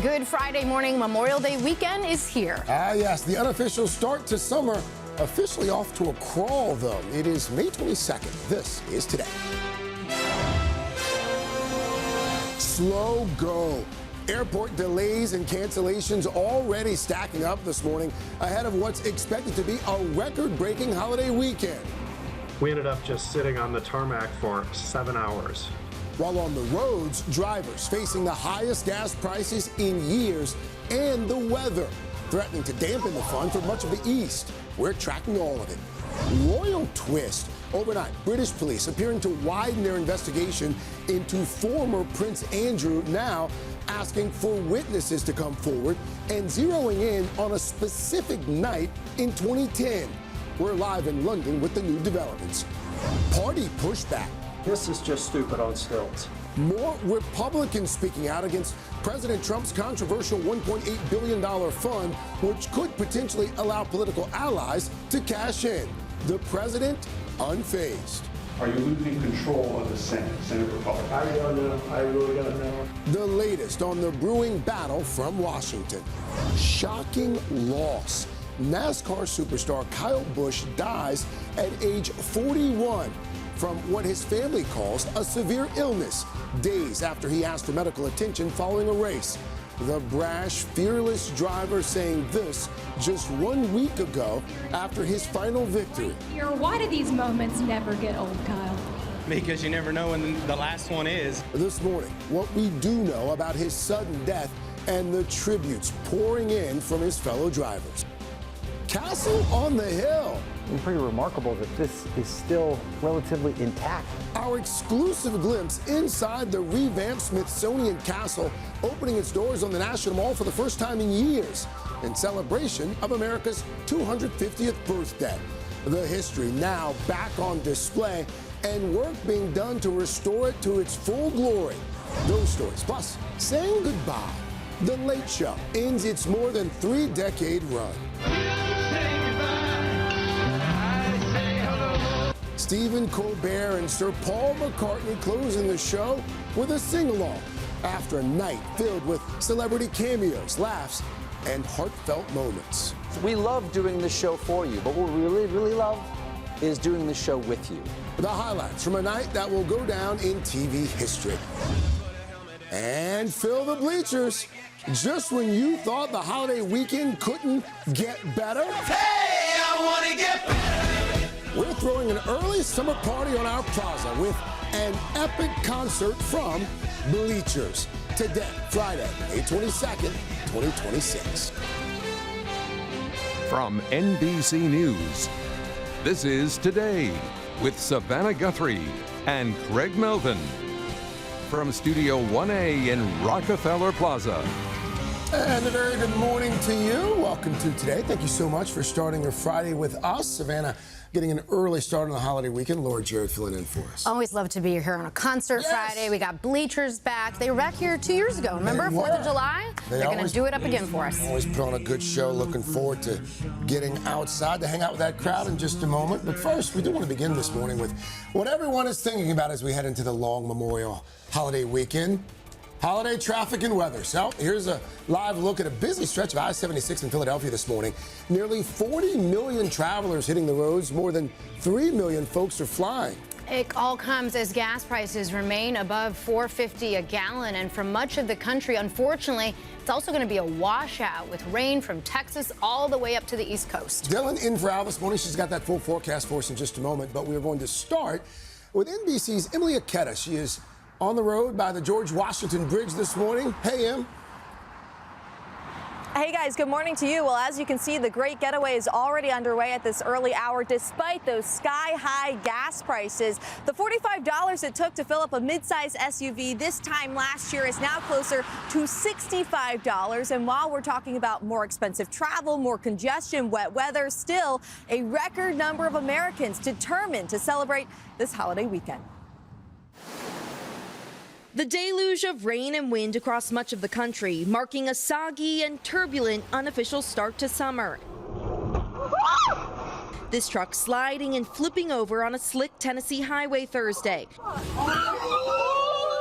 Good Friday morning. Memorial Day weekend is here. Yes, the unofficial start to summer. Officially off to a crawl, though. It is May 22nd. This is Today. Slow go. Airport delays and cancellations already stacking up this morning ahead of what's expected to be a record-breaking holiday weekend. We ended up just sitting on the tarmac for 7 hours. While on the roads, drivers facing the highest gas prices in years and the weather threatening to dampen the fun for much of the East. We're tracking all of it. Royal twist. Overnight, British police appearing to widen their investigation into former Prince Andrew, now asking for witnesses to come forward and zeroing in on a specific night in 2010. We're live in London with the new developments. Party pushback. This is just stupid on stilts. More Republicans speaking out against President Trump's controversial $1.8 billion fund, which could potentially allow political allies to cash in. The president unfazed. Are you losing control of the Senate Republican? I don't know. I really don't know. The latest on the brewing battle from Washington. Shocking loss. NASCAR superstar Kyle Busch dies at age 41 from what his family calls a severe illness, days after he asked for medical attention following a race. The brash, fearless driver saying this just 1 week ago after his final victory. Why do these moments never get old, Kyle? Because you never know when the last one is. This morning, what we do know about his sudden death and the tributes pouring in from his fellow drivers. Castle on the Hill. It's pretty remarkable that this is still relatively intact. Our exclusive glimpse inside the revamped Smithsonian Castle, opening its doors on the National Mall for the first time in years, in celebration of America's 250th birthday. The history now back on display and work being done to restore it to its full glory. Those stories, plus saying goodbye. The Late Show ends its more than 3-decade run. Stephen Colbert and Sir Paul McCartney closing the show with a sing-along after a night filled with celebrity cameos, laughs, and heartfelt moments. We love doing this show for you, but what we really, really love is doing the show with you. The highlights from a night that will go down in TV history. And fill the bleachers. Just when you thought the holiday weekend couldn't get better. Hey, I want to get better. We're throwing an early summer party on our plaza with an epic concert from Bleachers. Today, Friday, May 22nd, 2026. From NBC News, this is Today with Savannah Guthrie and Craig Melvin. From Studio 1A in Rockefeller Plaza. And a very good morning to you. Welcome to Today. Thank you so much for starting your Friday with us. Savannah getting an early start on the holiday weekend. Laura Jarrett filling in for us. Always love to be here on a concert Friday. We got Bleachers back. They were back here 2 years ago. Remember, 4th of July? They're going to do it up again for us. Always put on a good show. Looking forward to getting outside to hang out with that crowd in just a moment. But first, we do want to begin this morning with what everyone is thinking about as we head into the long Memorial holiday weekend. Holiday traffic and weather. So here's a live look at a busy stretch of I-76 in Philadelphia this morning. Nearly 40 million travelers hitting the roads. More than 3 million folks are flying. It all comes as gas prices remain above $4.50 a gallon. And for much of the country, unfortunately, it's also going to be a washout with rain from Texas all the way up to the East Coast. Dylan in for Al this morning. She's got that full forecast for us in just a moment. But we're going to start with NBC's Emily Aketa. She is on the road by the George Washington Bridge this morning. Hey, Em. Hey guys, good morning to you. Well, as you can see, the great getaway is already underway at this early hour, despite those sky-high gas prices. The $45 it took to fill up a mid-size SUV this time last year is now closer to $65. And while we're talking about more expensive travel, more congestion, wet weather, still a record number of Americans determined to celebrate this holiday weekend. The deluge of rain and wind across much of the country, marking a soggy and turbulent unofficial start to summer. This truck sliding and flipping over on a slick Tennessee highway Thursday.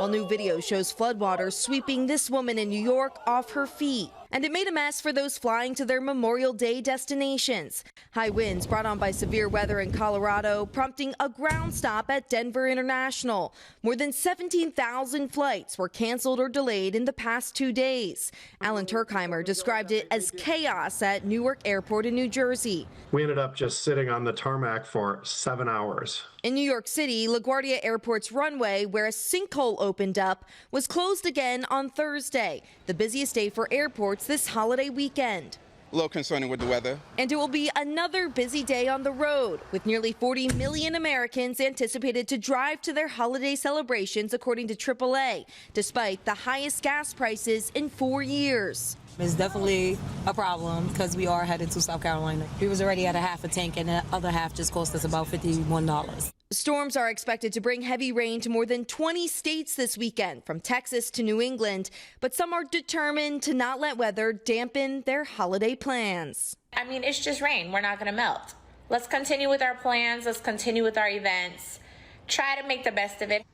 while new video shows floodwaters sweeping this woman in New York off her feet. And it made a mess for those flying to their Memorial Day destinations. High winds brought on by severe weather in Colorado, prompting a ground stop at Denver International. More than 17,000 flights were canceled or delayed in the past 2 days. Alan Turkheimer described it as chaos at Newark Airport in New Jersey. We ended up just sitting on the tarmac for 7 hours. In New York City, LaGuardia Airport's runway, where a sinkhole opened up, was closed again on Thursday, the busiest day for airports this holiday weekend. A little concerning with the weather. And it will be another busy day on the road, with nearly 40 million Americans anticipated to drive to their holiday celebrations, according to AAA, despite the highest gas prices in 4 years. It's definitely a problem because we are headed to South Carolina. We was already at a half a tank and the other half just cost us about $51. Storms are expected to bring heavy rain to more than 20 states this weekend, from Texas to New England. But some are determined to not let weather dampen their holiday plans. I mean, it's just rain. We're not going to melt. Let's continue with our plans. Let's continue with our events. Try to make the best of it.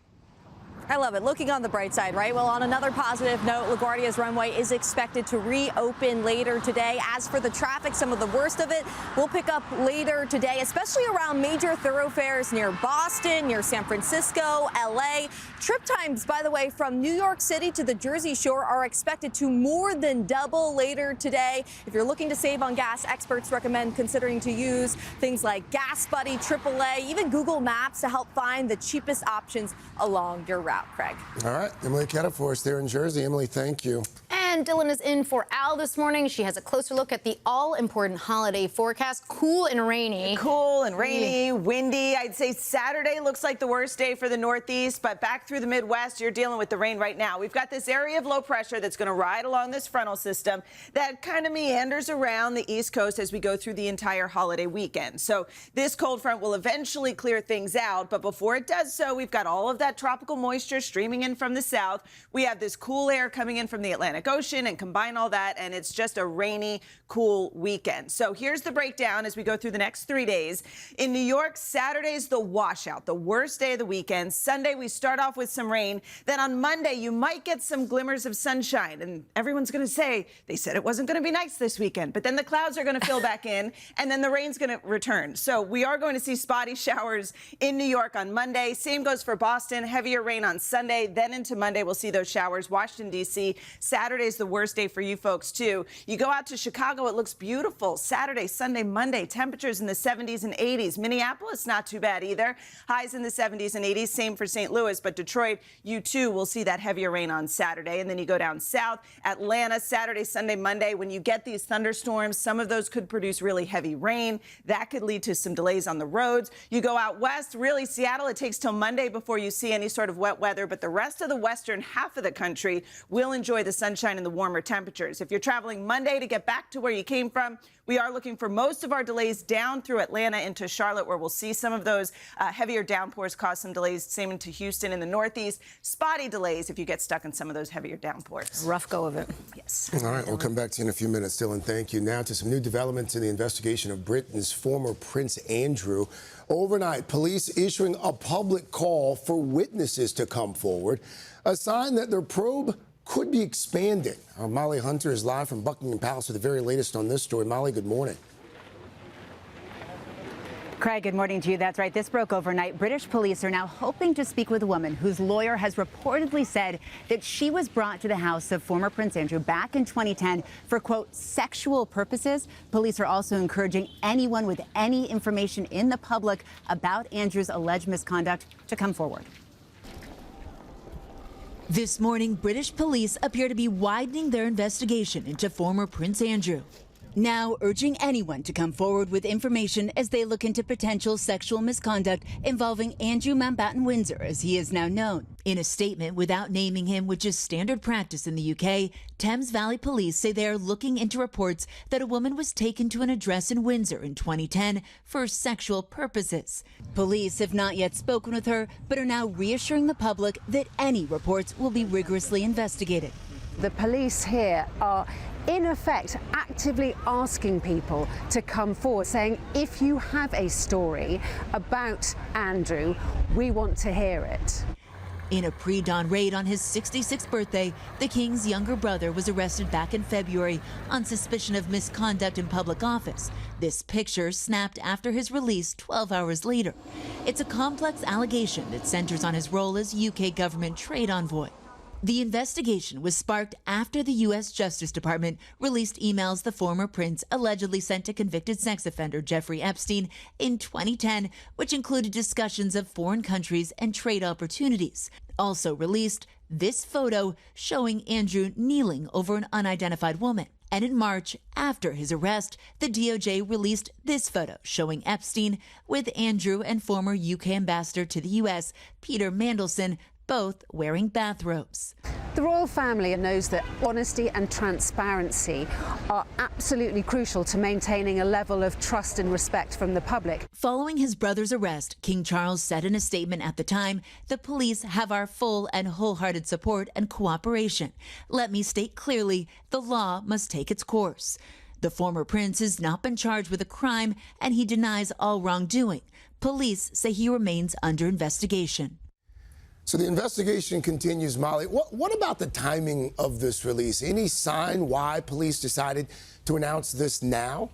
I love it. Looking on the bright side, right? Well, on another positive note, LaGuardia's runway is expected to reopen later today. As for the traffic, some of the worst of it will pick up later today, especially around major thoroughfares near Boston, near San Francisco, LA. Trip times, by the way, from New York City to the Jersey Shore are expected to more than double later today. If you're looking to save on gas, experts recommend considering to use things like Gas Buddy, AAA, even Google Maps to help find the cheapest options along your route. Craig. All right, Emily Ketta for us there in Jersey. Emily, thank you. And Dylan is in for Al this morning. She has a closer look at the all-important holiday forecast. Cool and rainy. Cool and rainy, windy. I'd say Saturday looks like the worst day for the Northeast, but back through the Midwest, you're dealing with the rain right now. We've got this area of low pressure that's going to ride along this frontal system that kind of meanders around the East Coast as we go through the entire holiday weekend. So this cold front will eventually clear things out, but before it does so, we've got all of that tropical moisture streaming in from the south. We have this cool air coming in from the Atlantic Ocean, and combine all that, and it's just a rainy, cool weekend. So here's the breakdown as we go through the next 3 days. In New York, Saturday's the washout, the worst day of the weekend. Sunday, we start off with some rain. Then on Monday, you might get some glimmers of sunshine, and everyone's going to say, they said it wasn't going to be nice this weekend, but then the clouds are going to fill back in, and then the rain's going to return. So we are going to see spotty showers in New York on Monday. Same goes for Boston, heavier rain on Sunday. Then into Monday, we'll see those showers. Washington, D.C., Saturday's the worst day for you folks, too. You go out to Chicago, it looks beautiful. Saturday, Sunday, Monday, temperatures in the 70s and 80s. Minneapolis, not too bad either. Highs in the 70s and 80s. Same for St. Louis. But Detroit, you too will see that heavier rain on Saturday. And then you go down south. Atlanta, Saturday, Sunday, Monday. When you get these thunderstorms, some of those could produce really heavy rain. That could lead to some delays on the roads. You go out west, really, Seattle, it takes till Monday before you see any sort of wet weather. But the rest of the western half of the country will enjoy the sunshine and the warmer temperatures. If you're traveling Monday to get back to where you came from, we are looking for most of our delays down through Atlanta into Charlotte, where we'll see some of those heavier downpours cause some delays. Same into Houston in the Northeast. Spotty delays if you get stuck in some of those heavier downpours. Rough go of it. Yes. All right, we'll come back to you in a few minutes, Dylan. Thank you. Now to some new developments in the investigation of Britain's former Prince Andrew. Overnight, police issuing a public call for witnesses to come forward, a sign that their probe could be expanding. Molly Hunter is live from Buckingham Palace with the very latest on this story. Molly, good morning. Craig, good morning to you. That's right. This broke overnight. British police are now hoping to speak with a woman whose lawyer has reportedly said that she was brought to the house of former Prince Andrew back in 2010 for, quote, sexual purposes. Police are also encouraging anyone with any information in the public about Andrew's alleged misconduct to come forward. This morning, British police appear to be widening their investigation into former Prince Andrew, now urging anyone to come forward with information as they look into potential sexual misconduct involving Andrew Mountbatten Windsor, as he is now known. In a statement without naming him, which is standard practice in the UK, Thames Valley Police say they are looking into reports that a woman was taken to an address in Windsor in 2010 for sexual purposes. Police have not yet spoken with her, but are now reassuring the public that any reports will be rigorously investigated. The police here are, in effect, actively asking people to come forward, saying, if you have a story about Andrew, we want to hear it. In a pre-dawn raid on his 66th birthday, the king's younger brother was arrested back in February on suspicion of misconduct in public office. This picture snapped after his release 12 hours later. It's a complex allegation that centers on his role as UK government trade envoy. The investigation was sparked after the U.S. Justice Department released emails the former prince allegedly sent to convicted sex offender Jeffrey Epstein in 2010, which included discussions of foreign countries and trade opportunities. Also released this photo showing Andrew kneeling over an unidentified woman. And in March, after his arrest, the DOJ released this photo showing Epstein with Andrew and former UK ambassador to the U.S., Peter Mandelson, both wearing bathrobes. The royal family knows that honesty and transparency are absolutely crucial to maintaining a level of trust and respect from the public. Following his brother's arrest, King Charles said in a statement at the time, "The police have our full and wholehearted support and cooperation. Let me state clearly, the law must take its course." The former prince has not been charged with a crime, and he denies all wrongdoing. Police say he remains under investigation. So the investigation continues, Molly. What about the timing of this release? Any sign why police decided to announce this now?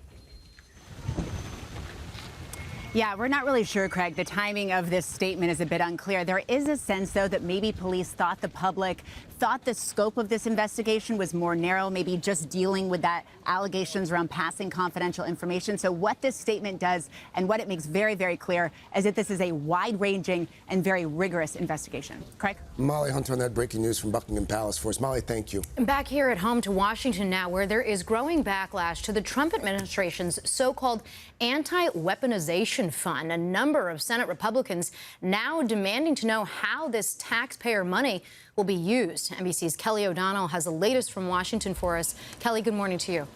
Yeah, we're not really sure, Craig. The timing of this statement is a bit unclear. There is a sense, though, that maybe police thought the public thought the scope of this investigation was more narrow, maybe just dealing with that allegations around passing confidential information. So what this statement does and what it makes very, very clear is that this is a wide-ranging and very rigorous investigation. Craig? Molly Hunter on that breaking news from Buckingham Palace for us. Molly, thank you. Back here at home to Washington now, where there is growing backlash to the Trump administration's so-called anti-weaponization fund. A number of Senate Republicans now demanding to know how this taxpayer money will be used. NBC's Kelly O'Donnell has the latest from Washington for us. Kelly, good morning to you.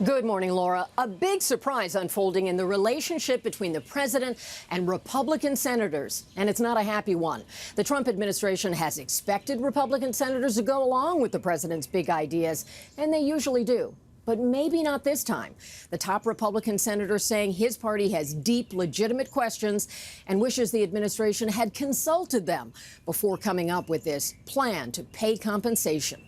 Good morning, Laura. A big surprise unfolding in the relationship between the president and Republican senators, and it's not a happy one. The Trump administration has expected Republican senators to go along with the president's big ideas, and they usually do. But maybe not this time. The top Republican senator saying his party has deep, legitimate questions and wishes the administration had consulted them before coming up with this plan to pay compensation.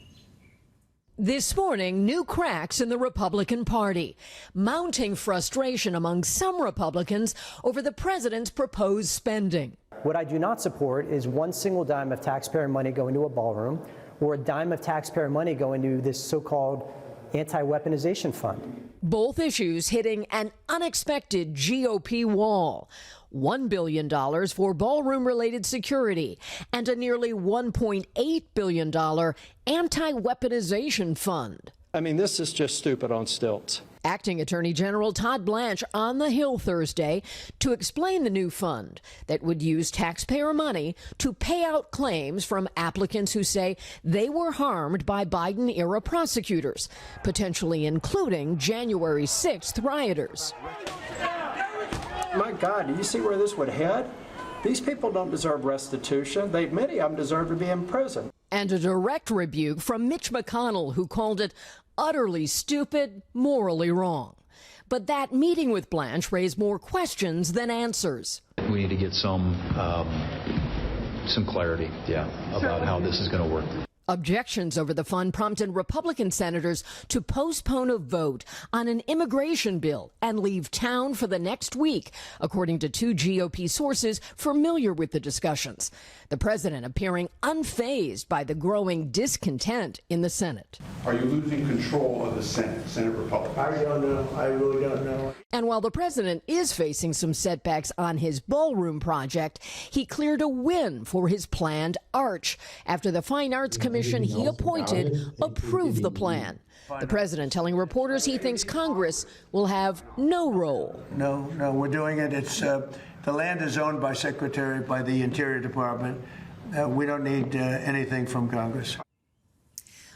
This morning, new cracks in the Republican Party. Mounting frustration among some Republicans over the president's proposed spending. What I do not support is one single dime of taxpayer money going to a ballroom or a dime of taxpayer money going to this so-called anti-weaponization fund. Both issues hitting an unexpected GOP wall. $1 billion for ballroom-related security and a nearly $1.8 billion anti-weaponization fund. I mean, this is just stupid on stilts. Acting Attorney General Todd Blanche on the Hill Thursday to explain the new fund that would use taxpayer money to pay out claims from applicants who say they were harmed by Biden-era prosecutors, potentially including January 6th rioters. My God, do you see where this would head? These people don't deserve restitution. Many of them deserve to be in prison. And a direct rebuke from Mitch McConnell, who called it utterly stupid, morally wrong. But that meeting with Blanche raised more questions than answers. We need to get some clarity, about how this is going to work. Objections over the fund prompted Republican senators to postpone a vote on an immigration bill and leave town for the next week, according to two GOP sources familiar with the discussions. The president appearing unfazed by the growing discontent in the Senate. Are you losing control of the Senate Republicans? I don't know. I really don't know. And while the president is facing some setbacks on his ballroom project, he cleared a win for his planned arch after the Fine Arts Commission he appointed approved the plan. The president telling reporters he thinks Congress will have no role. No, we're doing it. It's the land is owned by the Interior Department. We don't need anything from Congress.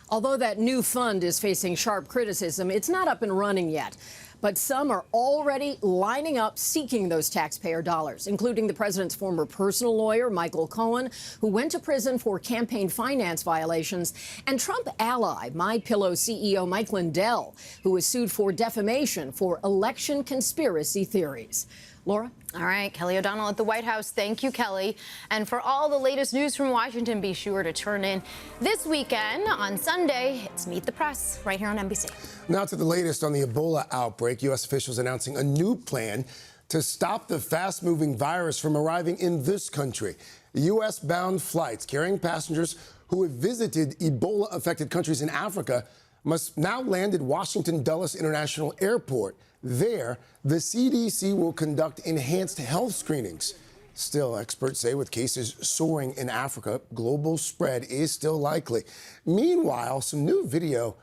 Although that new fund is facing sharp criticism, it's not up and running yet. But some are already lining up seeking those taxpayer dollars, including the president's former personal lawyer, Michael Cohen, who went to prison for campaign finance violations, and Trump ally, MyPillow CEO Mike Lindell, who was sued for defamation for election conspiracy theories. Laura? All right, Kelly O'Donnell at the White House. Thank you, Kelly. And for all the latest news from Washington, be sure to turn in this weekend on Sunday. It's Meet the Press right here on NBC. Now to the latest on the Ebola outbreak. U.S. officials announcing a new plan to stop the fast-moving virus from arriving in this country. U.S.-bound flights carrying passengers who have visited Ebola-affected countries in Africa must now land at Washington Dulles International Airport. There, the CDC will conduct enhanced health screenings. Still, experts say with cases soaring in Africa, global spread is still likely. Meanwhile, some new video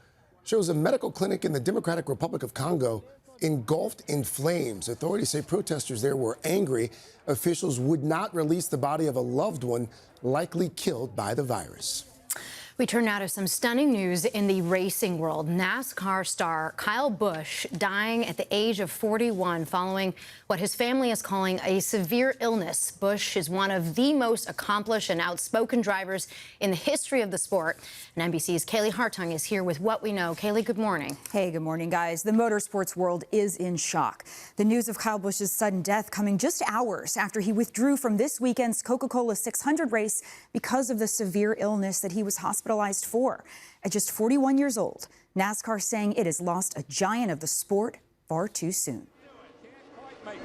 shows a medical clinic in the Democratic Republic of Congo engulfed in flames. Authorities say protesters there were angry. Officials would not release the body of a loved one likely killed by the virus. We turn now to some stunning news in the racing world. NASCAR star Kyle Busch dying at the age of 41 following what his family is calling a severe illness. Busch is one of the most accomplished and outspoken drivers in the history of the sport. And NBC's Kaylee Hartung is here with what we know. Kaylee, good morning. Hey, good morning, guys. The motorsports world is in shock. The news of Kyle Busch's sudden death coming just hours after he withdrew from this weekend's Coca-Cola 600 race because of the severe illness that he was hospitalized for. At just 41 years old, NASCAR saying it has lost a giant of the sport far too soon.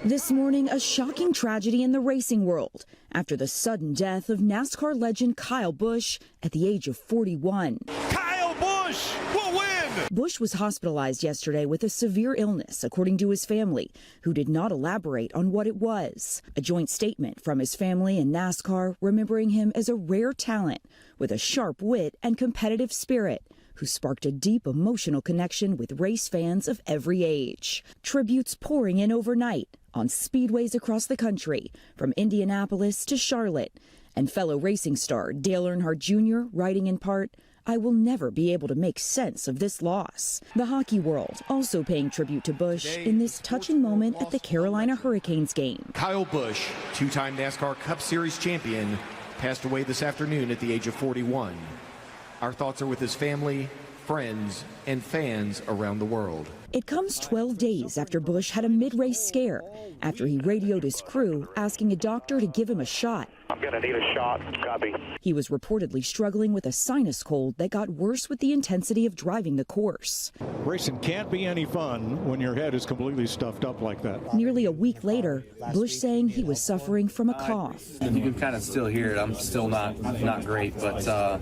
This morning, a shocking tragedy in the racing world after the sudden death of NASCAR legend Kyle Busch at the age of 41. Kyle Busch will win! Busch was hospitalized yesterday with a severe illness, according to his family, who did not elaborate on what it was. A joint statement from his family and NASCAR remembering him as a rare talent with a sharp wit and competitive spirit, who sparked a deep emotional connection with race fans of every age. Tributes pouring in overnight on speedways across the country, from Indianapolis to Charlotte. And fellow racing star Dale Earnhardt Jr. writing in part, "I will never be able to make sense of this loss." The hockey world also paying tribute to Busch in this touching moment at the Carolina Hurricanes game. Kyle Busch, two-time NASCAR Cup Series champion, passed away this afternoon at the age of 41. Our thoughts are with his family, friends, and fans around the world. It comes 12 days after Busch had a mid-race scare, after he radioed his crew asking a doctor to give him a shot. "I'm gonna need a shot, copy." He was reportedly struggling with a sinus cold that got worse with the intensity of driving the course. Racing can't be any fun when your head is completely stuffed up like that. Nearly a week later, Busch saying he was suffering from a cough. You can kind of still hear it. I'm still not great, but the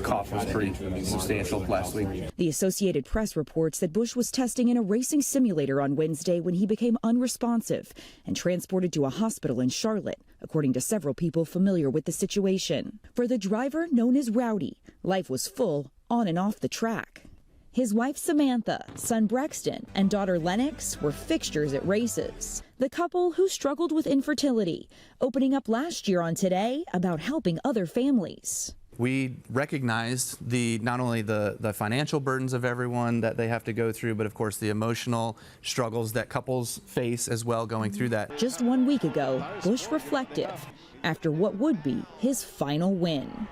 cough was pretty substantial last week. The Associated Press reports that Busch was testing in a racing simulator on Wednesday when he became unresponsive and transported to a hospital in Charlotte, according to several people familiar with the situation. For the driver known as Rowdy, life was full on and off the track. His wife Samantha, son Braxton, and daughter Lennox were fixtures at races. The couple, who struggled with infertility, opening up last year on Today about helping other families. We recognized not only the financial burdens of everyone that they have to go through, but of course the emotional struggles that couples face as well going through that. Just 1 week ago, Busch reflective after what would be his final win.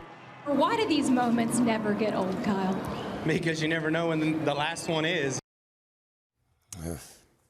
Why do these moments never get old, Kyle? Because you never know when the last one is.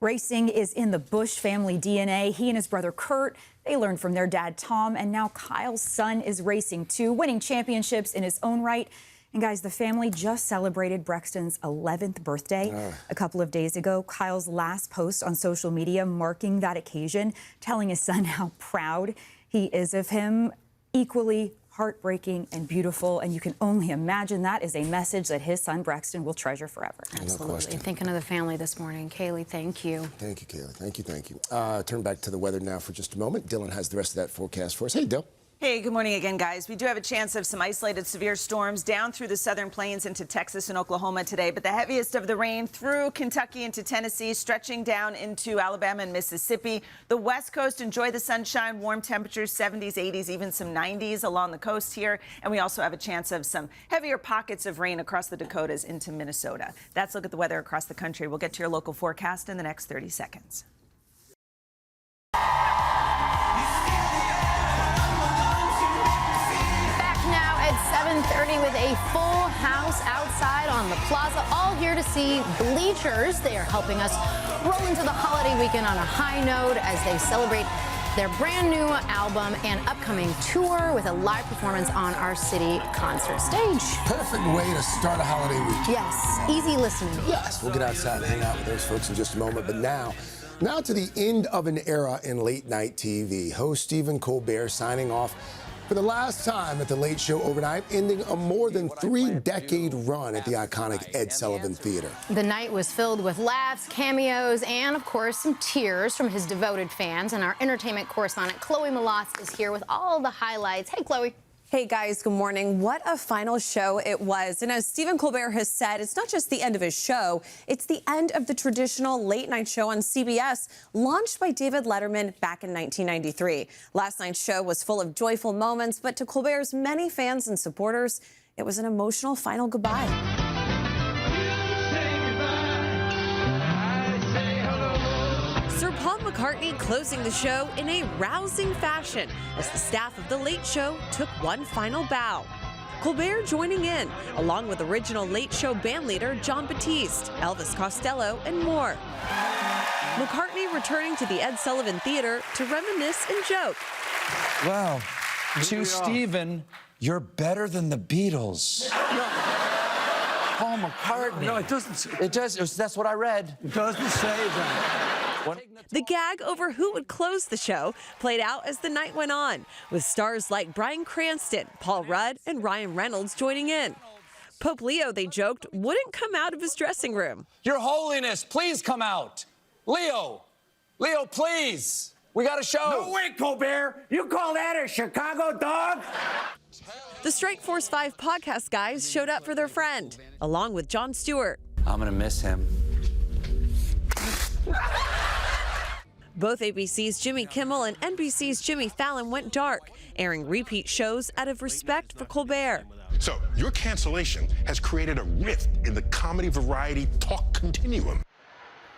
Racing is in the Busch family DNA. He and his brother Kurt, they learned from their dad Tom, and now Kyle's son is racing too, winning championships in his own right. And guys, the family just celebrated Braxton's 11th birthday a couple of days ago. Kyle's last post on social media marking that occasion, telling his son how proud he is of him. Equally heartbreaking and beautiful, and you can only imagine that is a message that his son Braxton will treasure forever. Absolutely. Thinking of the family this morning. Kaylee, thank you. Thank you, Kaylee. Thank you. Turn back to the weather now for just a moment. Dylan has the rest of that forecast for us. Hey, Dill. Hey, good morning again, guys. We do have a chance of some isolated severe storms down through the southern plains into Texas and Oklahoma today, but the heaviest of the rain through Kentucky into Tennessee, stretching down into Alabama and Mississippi. The West Coast, enjoy the sunshine, warm temperatures, 70s, 80s, even some 90s along the coast here. And we also have a chance of some heavier pockets of rain across the Dakotas into Minnesota. That's a look at the weather across the country. We'll get to your local forecast in the next 30 seconds. Now at 7:30 with a full house outside on the plaza, all here to see Bleachers. They are helping us roll into the holiday weekend on a high note as they celebrate their brand new album and upcoming tour with a live performance on our city concert stage. Perfect way to start a holiday weekend. Yes, easy listening. Yes, we'll get outside and hang out with those folks in just a moment. But now to the end of an era in late night TV. Host Stephen Colbert signing off for the last time at the Late Show overnight, ending a more than 3-decade run at the iconic Ed Sullivan Theater. The night was filled with laughs, cameos, and, of course, some tears from his devoted fans. And our entertainment correspondent, Chloe Malatz, is here with all the highlights. Hey, Chloe. Hey guys, good morning. What a final show it was. And as Stephen Colbert has said, it's not just the end of his show, it's the end of the traditional late night show on CBS, launched by David Letterman back in 1993. Last night's show was full of joyful moments, but to Colbert's many fans and supporters, it was an emotional final goodbye. Sir Paul McCartney closing the show in a rousing fashion as the staff of The Late Show took one final bow. Colbert joining in, along with original Late Show bandleader Jon Batiste, Elvis Costello, and more. McCartney returning to the Ed Sullivan Theater to reminisce and joke. Well, to Stephen, you're better than the Beatles. Paul McCartney. No, it doesn't. It does. That's what I read. It doesn't say that. The gag over who would close the show played out as the night went on, with stars like Bryan Cranston, Paul Rudd, and Ryan Reynolds joining in. Pope Leo, they joked, wouldn't come out of his dressing room. Your Holiness, please come out. Leo, please. We got a show. No way, Colbert. You call that a Chicago dog? The Strike Force 5 podcast guys showed up for their friend, along with Jon Stewart. I'm gonna miss him. Both ABC's Jimmy Kimmel and NBC's Jimmy Fallon went dark, airing repeat shows out of respect for Colbert. So, your cancellation has created a rift in the comedy variety talk continuum.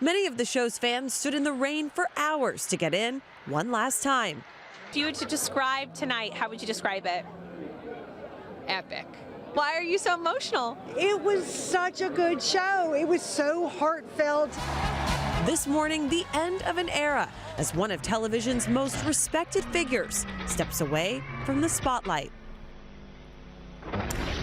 Many of the show's fans stood in the rain for hours to get in one last time. If you were to describe tonight, how would you describe it? Epic. Why are you so emotional? It was such a good show. It was so heartfelt. This morning, the end of an era as one of television's most respected figures steps away from the spotlight.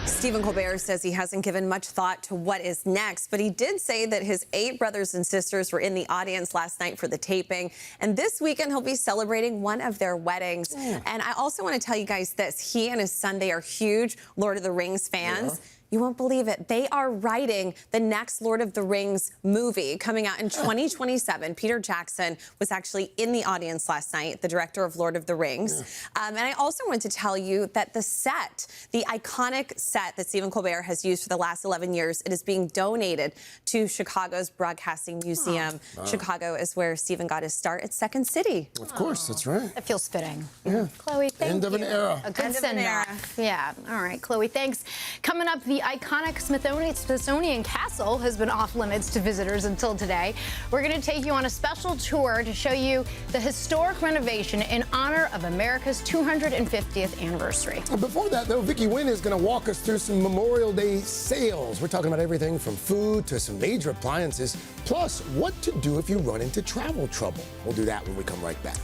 Stephen Colbert says he hasn't given much thought to what is next, but he did say that his 8 brothers and sisters were in the audience last night for the taping, and this weekend he'll be celebrating one of their weddings. And I also want to tell you guys this. He and his son, they are huge Lord of the Rings fans. Yeah. You won't believe it. They are writing the next Lord of the Rings movie coming out in 2027. Peter Jackson was actually in the audience last night, the director of Lord of the Rings. And I also want to tell you that the set, the iconic set that Stephen Colbert has used for the last 11 years, it is being donated to Chicago's Broadcasting Museum. Chicago is where Stephen got his start at Second City. Of course, that's right. It feels fitting. Yeah. Chloe, thank you. End of an era. A good send-off. Yeah. All right, Chloe, thanks. Coming up, the iconic Smithsonian Castle has been off limits to visitors until today. We're going to take you on a special tour to show you the historic renovation in honor of America's 250th anniversary. Before that, though, Vicki Wynn is going to walk us through some Memorial Day sales. We're talking about everything from food to some major appliances, plus what to do if you run into travel trouble. We'll do that when we come right back.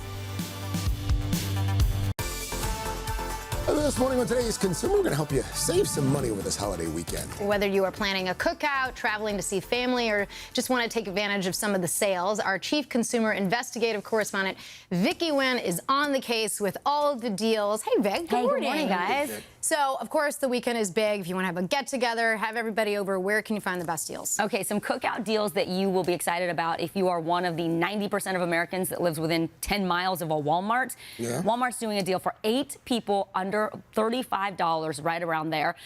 This morning on today's Consumer, we're going to help you save some money over this holiday weekend. Whether you are planning a cookout, traveling to see family, or just want to take advantage of some of the sales, our chief consumer investigative correspondent, Vicki Wynn, is on the case with all of the deals. Hey, Vic. Good morning, guys. So, of course, the weekend is big. If you want to have a get-together, have everybody over, where can you find the best deals? Okay, some cookout deals that you will be excited about if you are one of the 90% of Americans that lives within 10 miles of a Walmart. Yeah. Walmart's doing a deal for 8 people under $35, right around there,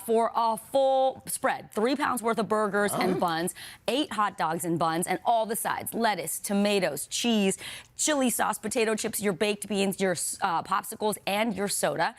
for a full spread. 3 pounds worth of burgers and buns, 8 hot dogs and buns, and all the sides: lettuce, tomatoes, cheese, chili sauce, potato chips, your baked beans, your popsicles, and your soda.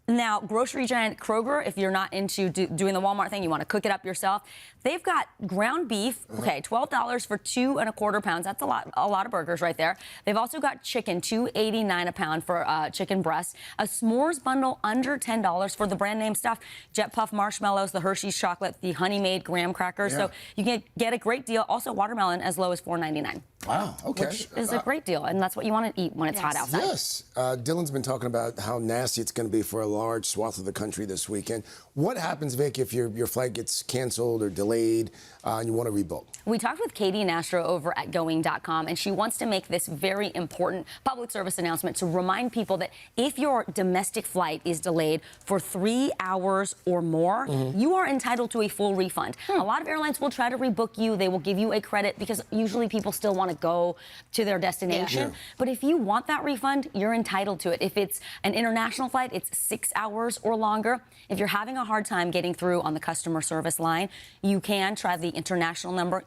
Now, grocery giant Kroger, if you're not into doing the Walmart thing, you want to cook it up yourself, they've got ground beef, okay, $12 for 2 1/4 pounds. That's a lot of burgers right there. They've also got chicken, $2.89 a pound for chicken breast. A s'mores bundle under $10 for the brand name stuff. Jet Puff marshmallows, the Hershey's chocolate, the Honey Maid graham crackers. So you can get a great deal. Also, watermelon as low as $4.99. Wow, okay. Which is a great deal, and that's what you want to eat when it's hot outside. Yes. Dylan's been talking about how nasty it's going to be for a large swath of the country this weekend. What happens, Vic, if your flight gets canceled or delayed and you want to rebook? We talked with Katie Nastro over at Going.com, and she wants to make this very important public service announcement to remind people that if your domestic flight is delayed for 3 hours or more, you are entitled to a full refund. A lot of airlines will try to rebook you. They will give you a credit because usually people still want to go to their destination. But if you want that refund, you're entitled to it. If it's an international flight, it's 6 hours or longer. If you're having a hard time getting through on the customer service line, you can try the international number.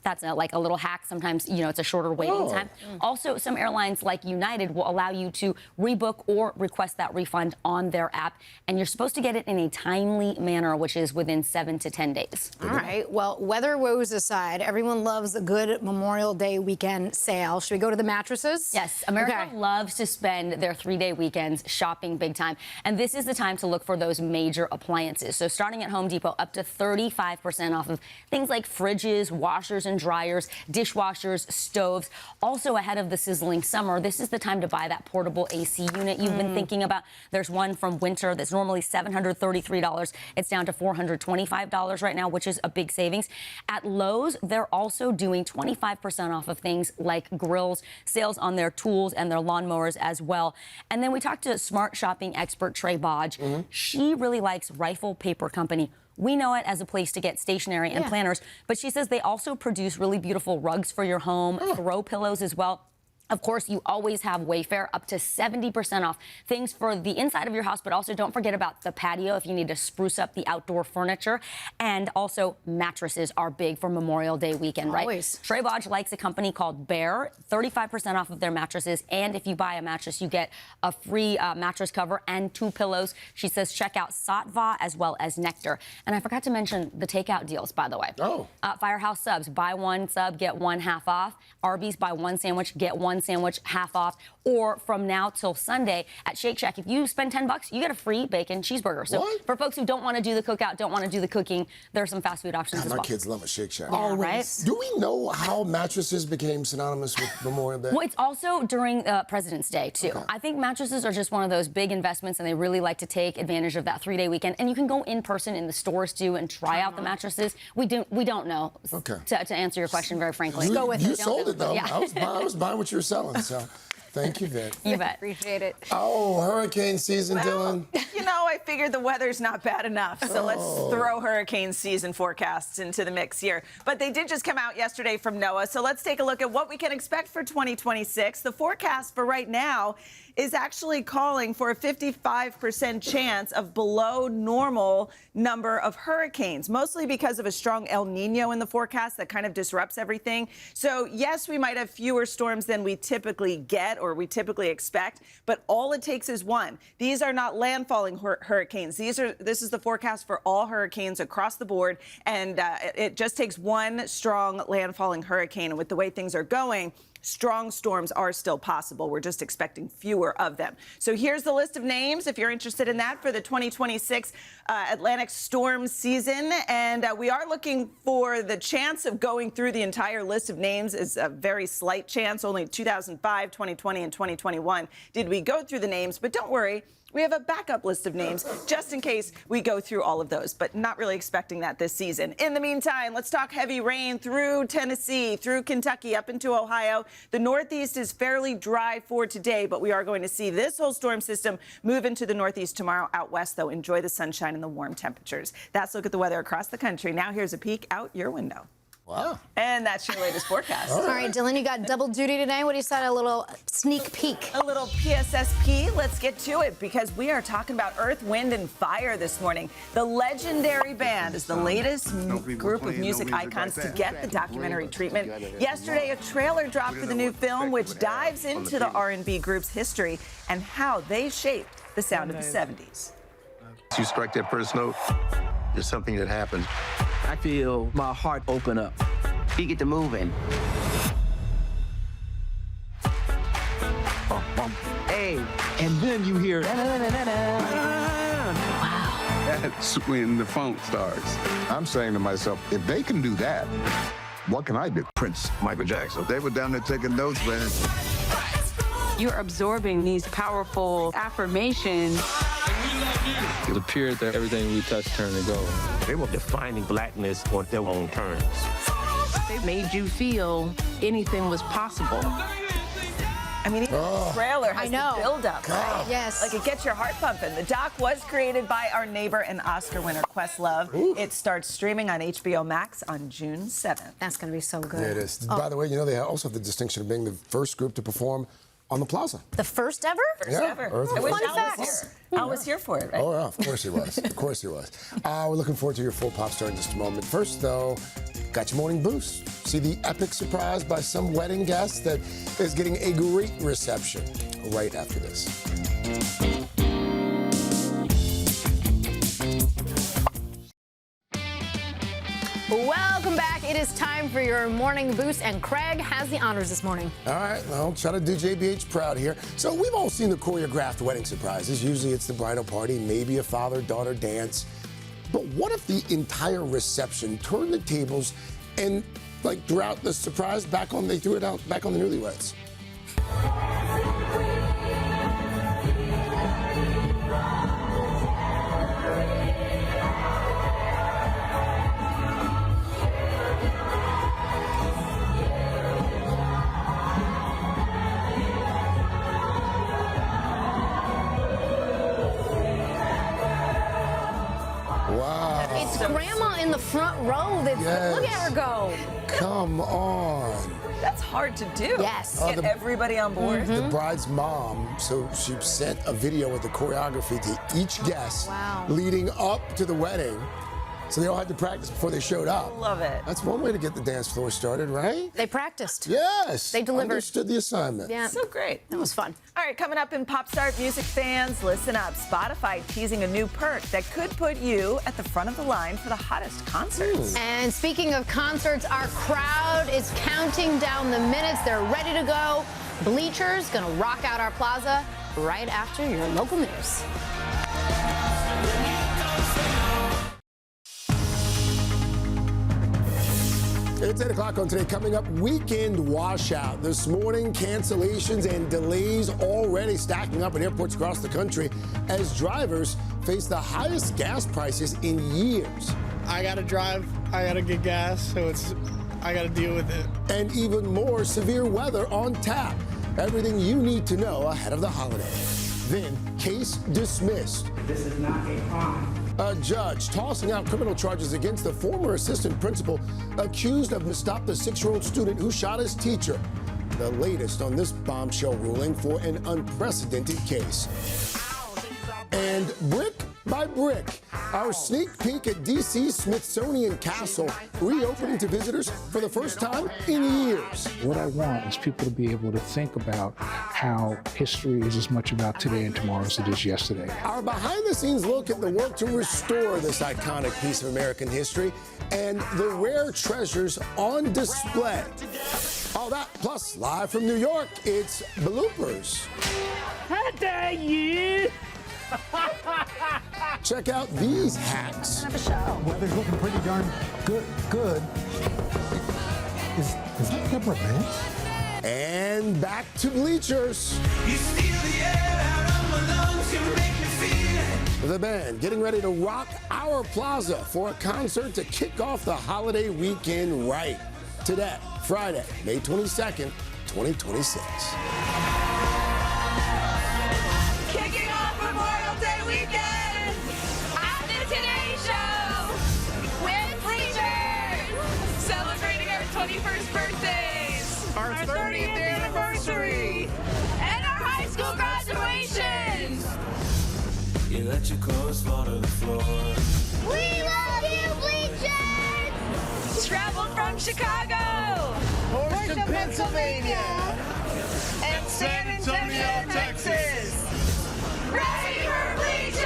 That's like a little hack. Sometimes, you know, it's a shorter waiting time. Also, some airlines like United will allow you to rebook or request that refund on their app. And you're supposed to get it in a timely manner, which is within 7 to 10 days. All right. Well, weather woes aside, everyone loves a good Memorial Day weekend sale. Should we go to the mattresses? Yes. America loves to spend their 3-day weekends shopping big time. And this is the time to look for those major appliances. So starting at Home Depot, up to 35% off of things like fridges, washers and dryers, dishwashers, stoves. Also ahead of the sizzling summer, this is the time to buy that portable AC unit you've been thinking about. There's one from Winter that's normally $733. It's down to $425 right now, which is a big savings. At Lowe's, they're also doing 25% off of things like grills, sales on their tools and their lawnmowers as well. And then we talked to smart shopping expert Trey Bodge. She really likes Rifle Paper Company. We know it as a place to get stationery and planners, but she says they also produce really beautiful rugs for your home, throw pillows as well. Of course, you always have Wayfair, up to 70% off things for the inside of your house, but also don't forget about the patio if you need to spruce up the outdoor furniture. And also mattresses are big for Memorial Day weekend, right? Trey Bodge likes a company called Bear, 35% off of their mattresses. And if you buy a mattress, you get a free mattress cover and 2 pillows. She says check out Satva as well as Nectar. And I forgot to mention the takeout deals, by the way. Firehouse subs, buy 1 sub, get 1 half off. Arby's, buy 1 sandwich, get 1 sandwich half off. Or from now till Sunday at Shake Shack, if you spend $10, you get a free bacon cheeseburger. So for folks who don't want to do the cookout, don't want to do the cooking, there are some fast food options as well. My kids love a Shake Shack. Right? Do we know how mattresses became synonymous with Memorial Day? Well, it's also during President's Day, too. I think mattresses are just one of those big investments, and they really like to take advantage of that 3-day weekend. And you can go in person in the stores, too, and try out the mattresses. We don't know, to answer your question very frankly. Go with it. You sold it, though. I was buying what you were selling, so thank you, Vic. You bet. Appreciate it. Oh, hurricane season, Dylan. You know, I figured the weather's not bad enough, so let's throw hurricane season forecasts into the mix here. But they did just come out yesterday from NOAA, so let's take a look at what we can expect for 2026. The forecast for right now is actually calling for a 55% chance of below normal number of hurricanes, mostly because of a strong El Nino in the forecast that kind of disrupts everything. So yes, we might have fewer storms than we typically get or we typically expect, but all it takes is one. These are not landfalling hurricanes. This is the forecast for all hurricanes across the board, and it just takes one strong landfalling hurricane. And with the way things are going, strong storms are still possible. We're just expecting fewer of them. So here's the list of names, if you're interested in that, for the 2026 Atlantic storm season. And we are looking for the chance of going through the entire list of names is a very slight chance. Only 2005, 2020, and 2021 did we go through the names. But don't worry. We have a backup list of names just in case we go through all of those, but not really expecting that this season. In the meantime, let's talk heavy rain through Tennessee, through Kentucky, up into Ohio. The Northeast is fairly dry for today, but we are going to see this whole storm system move into the Northeast tomorrow. Out west, though, enjoy the sunshine and the warm temperatures. That's a look at the weather across the country. Now here's a peek out your window. Wow. And that's your latest forecast. All right, Dylan, you got double duty today. What do you say? A little sneak peek. A little PSSP. Let's get to it because we are talking about Earth, Wind, and Fire this morning. The legendary band is the latest group of music icons to get the documentary treatment. Yesterday, a trailer dropped for the new film, which dives into the R&B group's history and how they shaped the sound of the 70s. You strike that first note, there's something that happens. I feel my heart open up. We get to moving. Hey, and then you hear. That's when the funk starts. I'm saying to myself, if they can do that, what can I do? Prince, Michael Jackson. They were down there taking notes, man. You're absorbing these powerful affirmations. It appeared that everything we touched turned to gold. They were defining blackness on their own terms. They made you feel anything was possible. I mean, even the trailer has the build-up, right? Yes. Like, it gets your heart pumping. The doc was created by our neighbor and Oscar winner, Questlove. It starts streaming on HBO Max on June 7th. That's going to be so good. There it is. By the way, you know, they also have the distinction of being the first group to perform on the plaza. The first ever? First ever. I wish Al was here. Al was here for it, right? Oh, yeah, of course he was. Of course he was. We're looking forward to your full pop star in just a moment. First, though, got your morning boost. See the epic surprise by some wedding guest that is getting a great reception right after this. Welcome back. It is time for your morning boost, and Craig has the honors this morning. All right, I'll try to do JBH proud here. So we've all seen the choreographed wedding surprises. Usually it's the bridal party, maybe a father-daughter dance. But what if the entire reception turned the tables and, like, throughout the surprise, they threw it out back on the newlyweds? Wow. It's Grandma in the front row. Look at her go. Come on. That's hard to do. Yes. Get everybody on board. The bride's mom, so she sent a video of the choreography to each guest leading up to the wedding. So they all had to practice before they showed up. Love it. That's one way to get the dance floor started, right? They practiced. Yes. They delivered. Understood the assignment. Yeah. So great. That was fun. All right, coming up in Pop Start music fans, listen up. Spotify teasing a new perk that could put you at the front of the line for the hottest concerts. And speaking of concerts, our crowd is counting down the minutes. They're ready to go. Bleachers gonna rock out our plaza right after your local news. It's 8 o'clock on today. Coming up, weekend washout. This morning, cancellations and delays already stacking up at airports across the country as drivers face the highest gas prices in years. I gotta drive, I gotta get gas, so I gotta deal with it. And even more severe weather on tap. Everything you need to know ahead of the holiday. Then, case dismissed. This is not a crime. A judge tossing out criminal charges against the former assistant principal accused of stopping the 6-year-old student who shot his teacher. The latest on this bombshell ruling for an unprecedented case. And brick by brick, our sneak peek at D.C.'s Smithsonian Castle reopening to visitors for the first time in years. What I want is people to be able to think about how history is as much about today and tomorrow as it is yesterday. Our behind-the-scenes look at the work to restore this iconic piece of American history and the rare treasures on display. All that, plus live from New York, it's Bloopers. How dare you! Check out these hacks. Weather's looking pretty darn good. Is that peppermint? And back to Bleachers. You steal the air out of my lungs, you make me feel it. The band getting ready to rock our plaza for a concert to kick off the holiday weekend right. Today, Friday, May 22nd, 2026. Kicking off Memorial Day weekend! At the Today Show with Bleachers, celebrating our 21st birthdays, Our 30th anniversary! and our high school graduation. You let your clothes fall to the floor. We love you, Bleachers! Traveled from Chicago, Horsham, Pennsylvania! and San Antonio, Texas. Ready for Bleachers!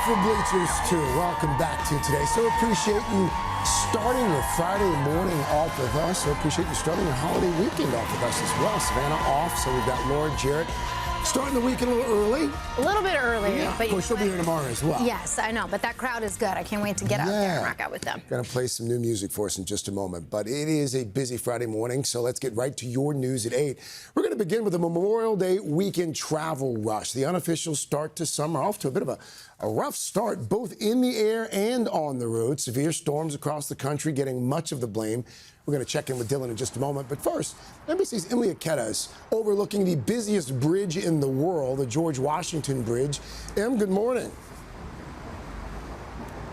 beautiful bleachers, too. Welcome back to today. So appreciate you starting your Friday morning off with us. So appreciate you starting your holiday weekend off with us as well. Savannah off, so we've got Laura, Jarrett. Starting the weekend a little early. A little bit early. Yeah, but of course, she'll be here tomorrow as well. Yes, I know, but that crowd is good. I can't wait to get out there and rock out with them. Going to play some new music for us in just a moment, but it is a busy Friday morning, so let's get right to your news at 8. We're going to begin with the Memorial Day weekend travel rush. The unofficial start to summer, off to a bit of a rough start, both in the air and on the road. Severe storms across the country getting much of the blame. We're going to check in with Dylan in just a moment. But first, NBC's Emily Aketa is overlooking the busiest bridge in the world, the George Washington Bridge. Em, good morning.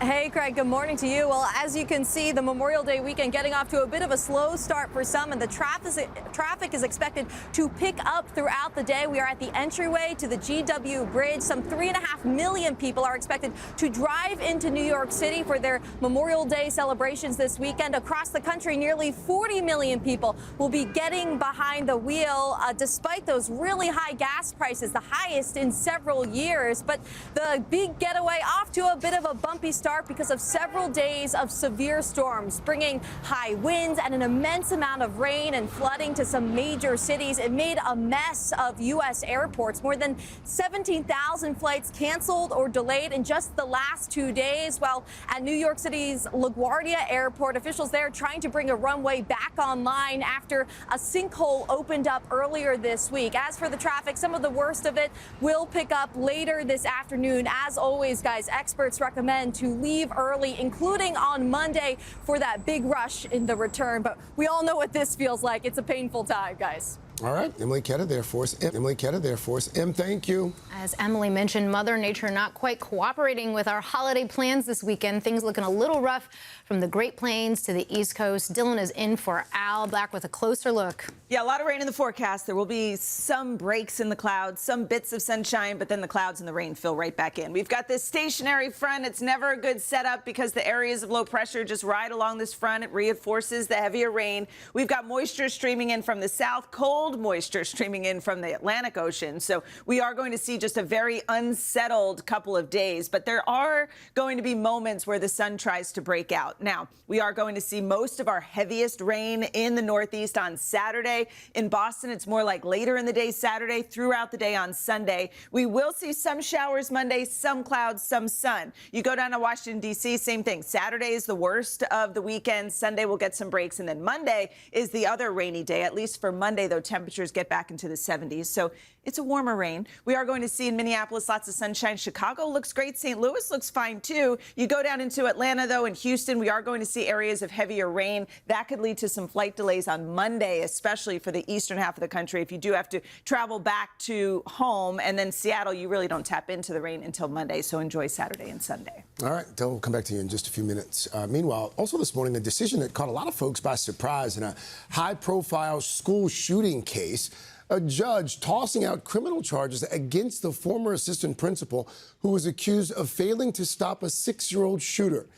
Hey, Craig, good morning to you. Well, as you can see, the Memorial Day weekend getting off to a bit of a slow start for some, and the traffic is expected to pick up throughout the day. We are at the entryway to the GW Bridge. Some 3.5 million people are expected to drive into New York City for their Memorial Day celebrations this weekend. Across the country, nearly 40 million people will be getting behind the wheel, despite those really high gas prices, the highest in several years. But the big getaway off to a bit of a bumpy start because of several days of severe storms, bringing high winds and an immense amount of rain and flooding to some major cities. It made a mess of U.S. airports. More than 17,000 flights canceled or delayed in just the last 2 days. While at New York City's LaGuardia Airport, officials there trying to bring a runway back online after a sinkhole opened up earlier this week. As for the traffic, some of the worst of it will pick up later this afternoon. As always, guys, experts recommend to leave early, including on Monday for that big rush in the return. But we all know what this feels like. It's a painful time, guys. All right, Emily Aketa there for us. Emily Aketa there for us. Em, thank you. As Emily mentioned, Mother Nature not quite cooperating with our holiday plans this weekend. Things looking a little rough from the Great Plains to the East Coast. Dylan is in for Al, back with a closer look. Yeah, a lot of rain in the forecast. There will be some breaks in the clouds, some bits of sunshine, but then the clouds and the rain fill right back in. We've got this stationary front. It's never a good setup because the areas of low pressure just ride along this front. It reinforces the heavier rain. We've got moisture streaming in from the south, cold moisture streaming in from the Atlantic Ocean. So we are going to see just a very unsettled couple of days, but there are going to be moments where the sun tries to break out. Now, we are going to see most of our heaviest rain in the Northeast on Saturday. In Boston, it's more like later in the day Saturday, throughout the day on Sunday. We will see some showers Monday, some clouds, some sun. You go down to Washington, D.C., same thing. Saturday is the worst of the weekend. Sunday will get some breaks, and then Monday is the other rainy day. At least for Monday, though, temperatures get back into the 70s. So it's a warmer rain. We are going to see in Minneapolis lots of sunshine. Chicago looks great. St. Louis looks fine, too. You go down into Atlanta, though, and Houston, we are going to see areas of heavier rain. That could lead to some flight delays on Monday, especially for the eastern half of the country. If you do have to travel back to home, and then Seattle, you really don't tap into the rain until Monday. So enjoy Saturday and Sunday. All right, Dylan, we'll come back to you in just a few minutes. Meanwhile, also this morning, a decision that caught a lot of folks by surprise in a high-profile school shooting case. A judge tossing out criminal charges against the former assistant principal who was accused of failing to stop a 6-year-old shooter.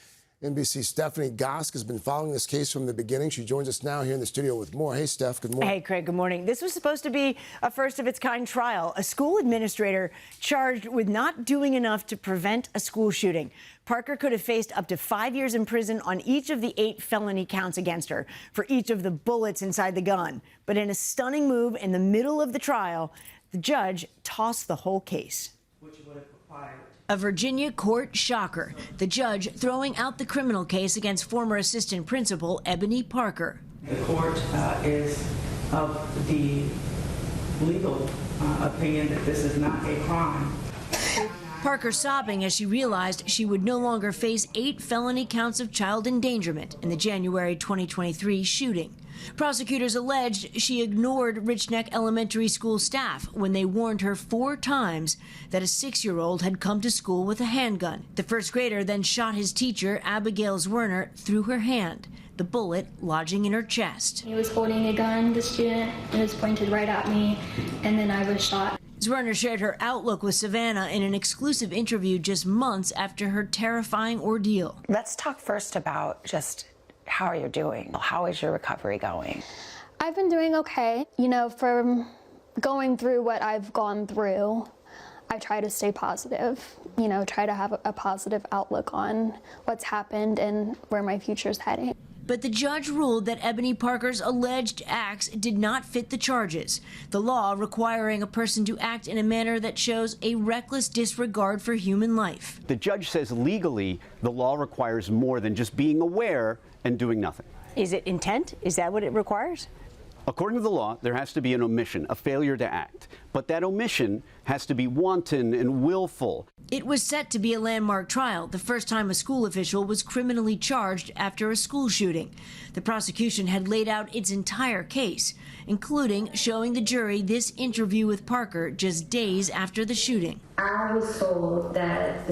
NBC's Stephanie Gosk has been following this case from the beginning. She joins us now here in the studio with more. Hey, Steph, good morning. Hey, Craig, good morning. This was supposed to be a first-of-its-kind trial. A school administrator charged with not doing enough to prevent a school shooting. Parker could have faced up to 5 years in prison on each of the 8 felony counts against her for each of the bullets inside the gun. But in a stunning move in the middle of the trial, the judge tossed the whole case. A Virginia court shocker. The judge throwing out the criminal case against former assistant principal Ebony Parker. The court is of the legal opinion that this is not a crime. Parker sobbing as she realized she would no longer face 8 felony counts of child endangerment in the January 2023 shooting. Prosecutors alleged she ignored Rich Neck Elementary School staff when they warned her 4 times that a 6-year-old had come to school with a handgun. The first grader then shot his teacher, Abigail Zwerner, through her hand, the bullet lodging in her chest. He was holding a gun, the student, and it was pointed right at me, and then I was shot. Zwerner shared her outlook with Savannah in an exclusive interview just months after her terrifying ordeal. Let's talk first about just how are you doing? How is your recovery going? I've been doing okay. You know, from going through what I've gone through, I try to stay positive, you know, try to have a positive outlook on what's happened and where my future's heading. But the judge ruled that Ebony Parker's alleged acts did not fit the charges, the law requiring a person to act in a manner that shows a reckless disregard for human life. The judge says legally the law requires more than just being aware and doing nothing. Is it intent? Is that what it requires? According to the law, there has to be an omission, a failure to act. But that omission has to be wanton and willful. It was set to be a landmark trial, the first time a school official was criminally charged after a school shooting. The prosecution had laid out its entire case, including showing the jury this interview with Parker just days after the shooting. I was told that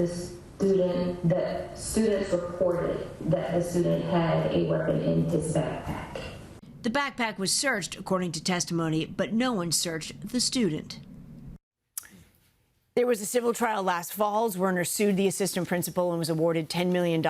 students reported that the student had a weapon in his backpack. The backpack was searched, according to testimony, but no one searched the student. There was a civil trial last fall. Werner sued the assistant principal and was awarded $10 million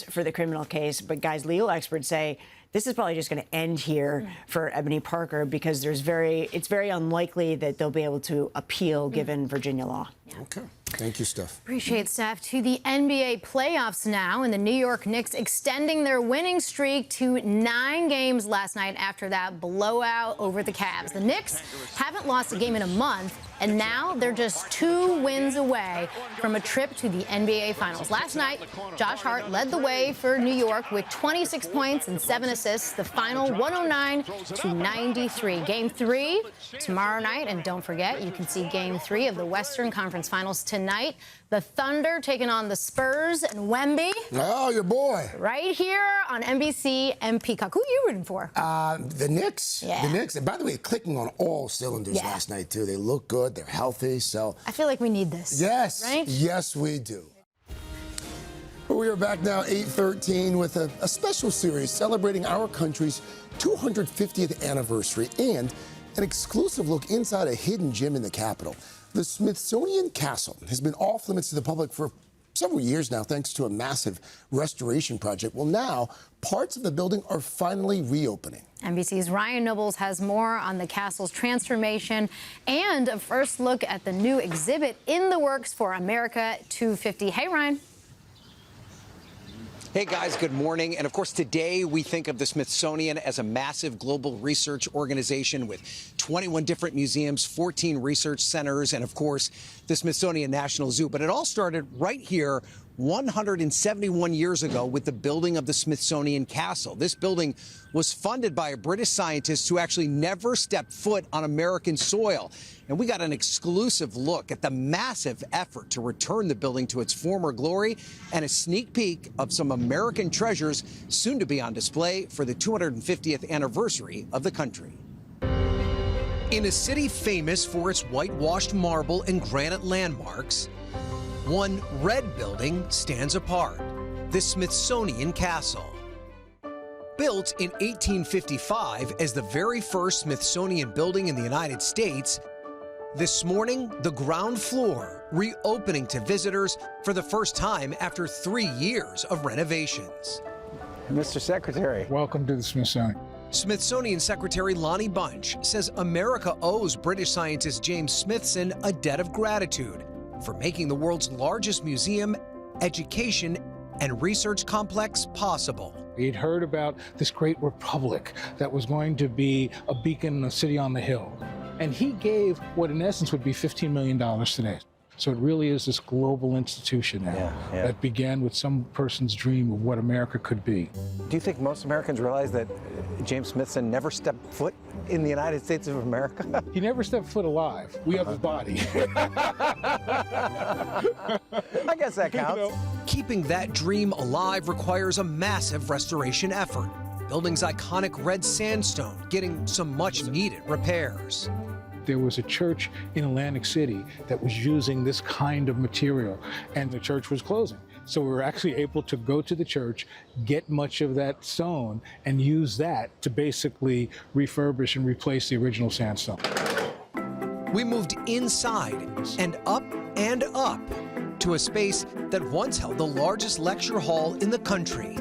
for the criminal case. But guys, legal experts say this is probably just going to end here for Ebony Parker because it's very unlikely that they'll be able to appeal given Virginia law. Okay. Thank you, Steph. Appreciate Steph. To the NBA playoffs now, and the New York Knicks extending their winning streak to 9 games last night after that blowout over the Cavs. The Knicks haven't lost a game in a month, and now they're just 2 wins away from a trip to the NBA Finals. Last night, Josh Hart led the way for New York with 26 points and 7 assists. The final 109-93. Game 3 tomorrow night, and don't forget, you can see Game 3 of the Western Conference Finals tonight. The Thunder taking on the Spurs and Wemby. Oh, your boy. Right here on NBC and Peacock. Who are you rooting for? The Knicks. Yeah. The Knicks. And by the way, clicking on all cylinders last night, too. They look good. They're healthy. So I feel like we need this. Yes. Right? Yes, we do. We are back now, 8:13, with a special series celebrating our country's 250th anniversary and an exclusive look inside a hidden gem in the Capitol. The Smithsonian Castle has been off limits to the public for several years now, thanks to a massive restoration project. Well, now, parts of the building are finally reopening. NBC's Ryan Nobles has more on the castle's transformation and a first look at the new exhibit in the works for America 250. Hey, Ryan. Hey guys, good morning. And of course, today we think of the Smithsonian as a massive global research organization with 21 different museums, 14 research centers, and of course, the Smithsonian National Zoo. But it all started right here 171 years ago with the building of the Smithsonian Castle. This building was funded by a British scientist who actually never stepped foot on American soil. And we got an exclusive look at the massive effort to return the building to its former glory and a sneak peek of some American treasures soon to be on display for the 250th anniversary of the country. In a city famous for its whitewashed marble and granite landmarks, one red building stands apart, the Smithsonian Castle. Built in 1855 as the very first Smithsonian building in the United States, this morning, the ground floor reopening to visitors for the first time after 3 years of renovations. Mr. Secretary. Welcome to the Smithsonian. Smithsonian Secretary Lonnie Bunch says America owes British scientist James Smithson a debt of gratitude for making the world's largest museum, education, and research complex possible. He'd heard about this great republic that was going to be a beacon, a city on the hill. And he gave what in essence would be $15 million today. So it really is this global institution now that began with some person's dream of what America could be. Do you think most Americans realize that James Smithson never stepped foot in the United States of America? He never stepped foot alive. We have his body. I guess that counts. You know? Keeping that dream alive requires a massive restoration effort. Building's iconic red sandstone getting some much needed repairs. There was a church in Atlantic City that was using this kind of material, and the church was closing. So we were actually able to go to the church, get much of that stone, and use that to basically refurbish and replace the original sandstone. We moved inside and up to a space that once held the largest lecture hall in the country.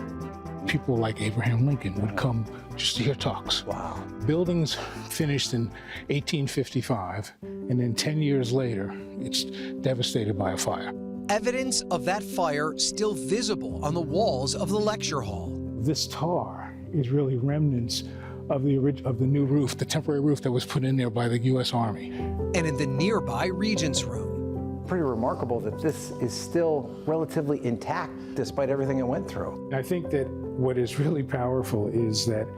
People like Abraham Lincoln would come just to hear talks. Wow. Buildings finished in 1855, and then 10 years later, it's devastated by a fire. Evidence of that fire still visible on the walls of the lecture hall. This tar is really remnants of the new roof, the temporary roof that was put in there by the U.S. Army. And in the nearby Regents Room. Pretty remarkable that this is still relatively intact despite everything it went through. I think that what is really powerful is that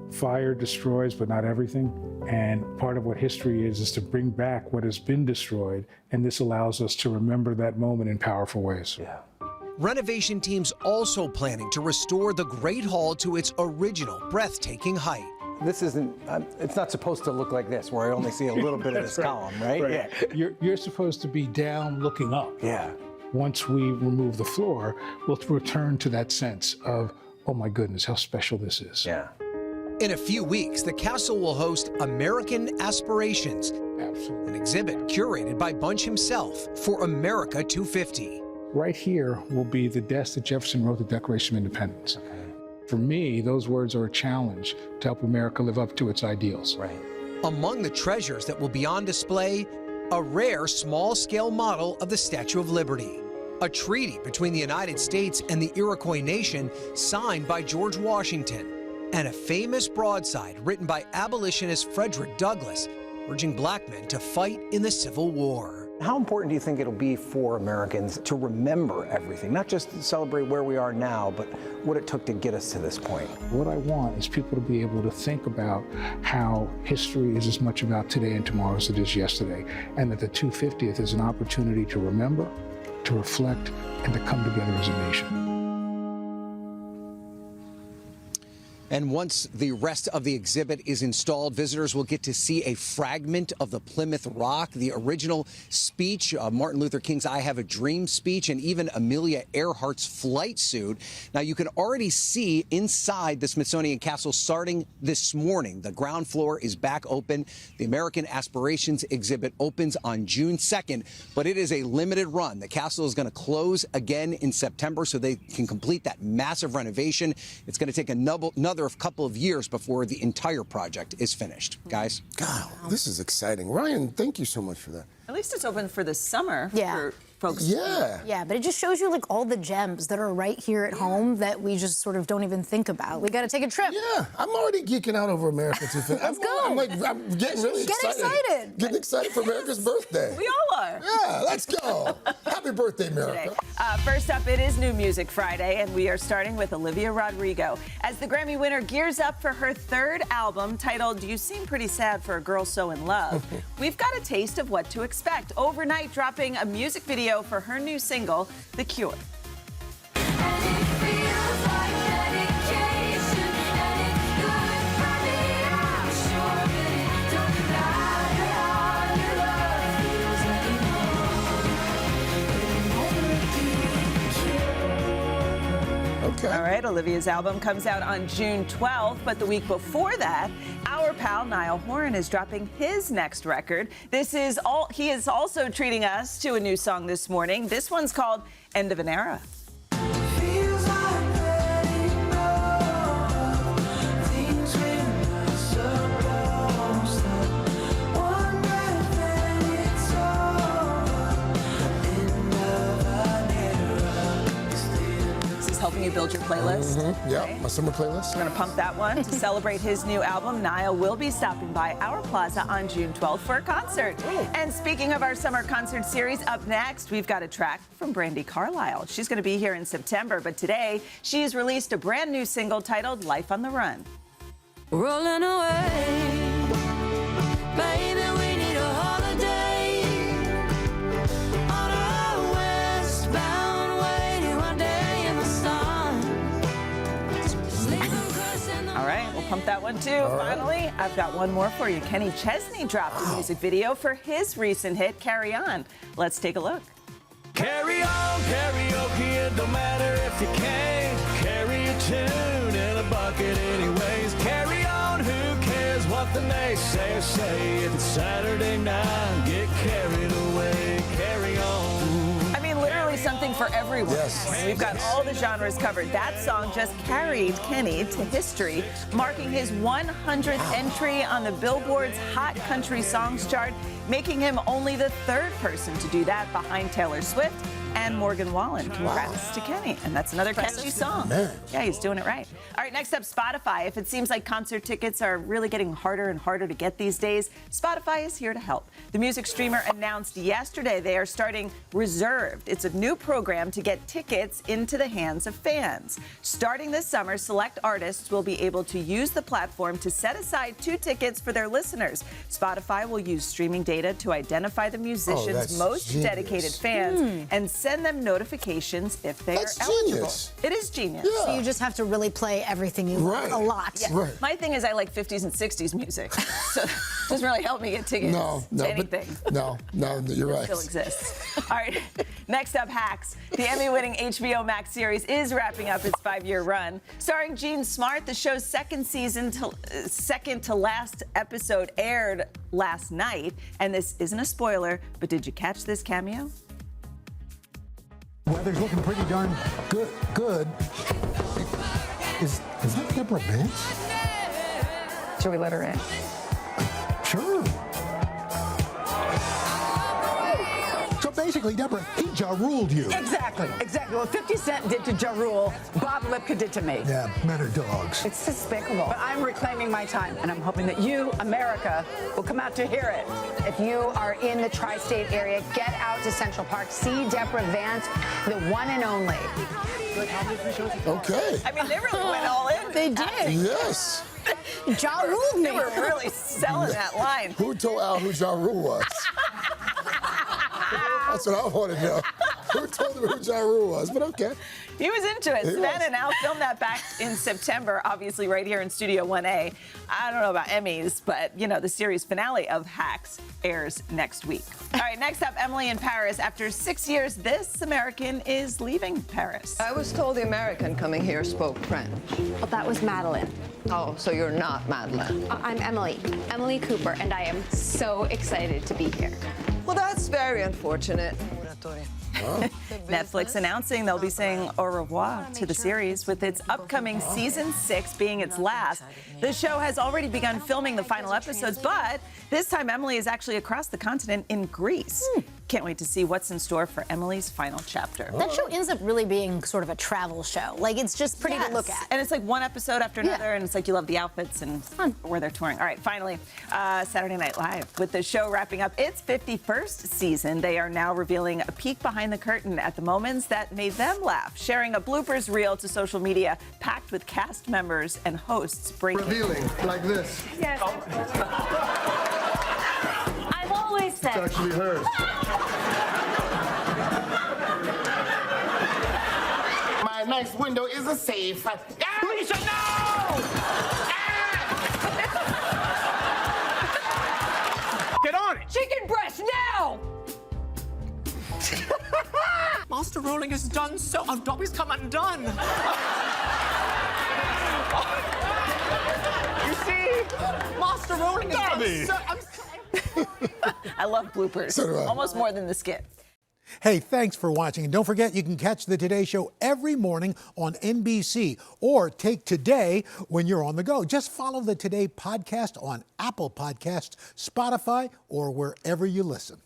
fire destroys, but not everything. And part of what history is to bring back what has been destroyed. And this allows us to remember that moment in powerful ways. Yeah. Renovation teams also planning to restore the Great Hall to its original breathtaking height. This isn't, it's not supposed to look like this, where I only see a little bit of this column, right? Yeah. You're supposed to be down looking up. Yeah. Once we remove the floor, we'll return to that sense of, oh my goodness, how special this is. Yeah. In a few weeks, the castle will host American Aspirations, an exhibit curated by Bunch himself for America 250. Right here will be the desk that Jefferson wrote the Declaration of Independence. Okay. For me, those words are a challenge to help America live up to its ideals. Right. Among the treasures that will be on display, a rare small-scale model of the Statue of Liberty, a treaty between the United States and the Iroquois Nation signed by George Washington, and a famous broadside written by abolitionist Frederick Douglass, urging black men to fight in the Civil War. How important do you think it'll be for Americans to remember everything, not just to celebrate where we are now, but what it took to get us to this point? What I want is people to be able to think about how history is as much about today and tomorrow as it is yesterday, and that the 250th is an opportunity to remember, to reflect, and to come together as a nation. And once the rest of the exhibit is installed, visitors will get to see a fragment of the Plymouth Rock, the original speech, Martin Luther King's I Have a Dream speech, and even Amelia Earhart's flight suit. Now, you can already see inside the Smithsonian Castle starting this morning. The ground floor is back open. The American Aspirations exhibit opens on June 2nd, but it is a limited run. The castle is going to close again in September so they can complete that massive renovation. It's going to take another couple of years before the entire project is finished. Guys? God, this is exciting. Ryan, thank you so much for that. At least it's open for the summer for folks. Yeah. Yeah, but it just shows you like all the gems that are right here at home that we just sort of don't even think about. We got to take a trip. Yeah, I'm already geeking out over America 250. Let's go. I'm getting really excited. Getting excited for America's birthday. We all are. Yeah, let's go. Happy birthday, America. First up, it is New Music Friday, and we are starting with Olivia Rodrigo. As the Grammy winner gears up for her third album titled You Seem Pretty Sad for a Girl So in Love, we've got a taste of what to expect. Overnight, dropping a music video for her new single, The Cure. Okay. All right, Olivia's album comes out on June 12th, but the week before that, our pal Niall Horan is dropping his next record. He is also treating us to a new song this morning. This one's called End of an Era. Helping you build your playlist. Yeah, my summer playlist. We're going to pump that one. To celebrate his new album, Niall will be stopping by our plaza on June 12th for a concert. And speaking of our summer concert series, up next, we've got a track from Brandi Carlile. She's going to be here in September, but today she's released a brand new single titled Life on the Run. Rolling away, baby, we need a holiday on a westbound way one day in the sun. All right, we'll pump that one too. Finally, I've got one more for you. Kenny Chesney dropped a music video for his recent hit, Carry On. Let's take a look. Carry on, karaoke, it don't matter if you can't carry a tune in a bucket anyways. Carry on, who cares what the naysayers say? If it's Saturday night, get carried away. Carry on. I mean, literally something for everyone. Yes. We've got all the genres covered. That song just carried Kenny to history, marking his 100th entry on the Billboard's Hot Country Songs chart. making him only the third person to do that behind Taylor Swift and Morgan Wallen. Congrats to Kenny. And that's another catchy song. Man. Yeah, he's doing it right. All right, next up, Spotify. If it seems like concert tickets are really getting harder and harder to get these days, Spotify is here to help. The music streamer announced yesterday they are starting Reserved. It's a new program to get tickets into the hands of fans. Starting this summer, select artists will be able to use the platform to set aside 2 tickets for their listeners. Spotify will use streaming data to identify the musician's most dedicated fans and send them notifications if they are eligible. Genius. It is genius. Yeah. So you just have to really play everything you like a lot. Yeah. Right. My thing is I like 50s and 60s music, so it doesn't really help me get tickets to anything. No, you're right. It still exists. All right, next up, Hacks. The Emmy-winning HBO Max series is wrapping up its 5-year run. Starring Gene Smart, the show's second to last episode aired last night. And this isn't a spoiler, but did you catch this cameo? Weather's looking pretty darn good. Is that Deborah Vance? Should we let her in? Sure. So basically, Deborah, he Ja Ruled you. Exactly. What 50 Cent did to Ja Rule, Bob Lipka did to me. Yeah, men are dogs. It's despicable. But I'm reclaiming my time, and I'm hoping that you, America, will come out to hear it. If you are in the tri-state area, get out to Central Park. See Deborah Vance, the one and only. Okay. I mean, they really went all in. They did. Yes. Ja ruled me. They were really selling that line. Who told Al who Ja Rule was? That's what I want to know. Who told him who Ja Rule was? But okay. He was into it. He Savannah was. and Al filmed that back in September, obviously right here in Studio 1A. I don't know about Emmys, but, you know, the series finale of Hacks airs next week. All right, next up, Emily in Paris. After 6 years, this American is leaving Paris. I was told the American coming here spoke French. Well, that was Madeline. Oh, so you're not Madeline. I'm Emily Cooper, and I am so excited to be here. Well, that's very unfortunate. Netflix announcing they'll be saying au revoir to the series with its upcoming season 6 being its last. The show has already begun filming the final episodes, but this time Emily is actually across the continent in Greece. Can't wait to see what's in store for Emily's final chapter. That show ends up really being sort of a travel show. Like, it's just pretty to look at. And it's like one episode after another, and it's like you love the outfits and where they're touring. All right, finally, Saturday Night Live. With the show wrapping up its 51st season, they are now revealing a peek behind the curtain at the moments that made them laugh, sharing a bloopers reel to social media packed with cast members and hosts breaking. Revealing, like this. Yes. I've always said. It's actually hers. My next window is a safe. Lisa, no! Get on it! Chicken breast now! Master Rolling has done so. Our Dobby's come undone. You see? Master Rolling has done so. I love bloopers. So do I. Almost more than the skit. Hey, thanks for watching. And don't forget, you can catch the Today Show every morning on NBC or take Today when you're on the go. Just follow the Today podcast on Apple Podcasts, Spotify, or wherever you listen.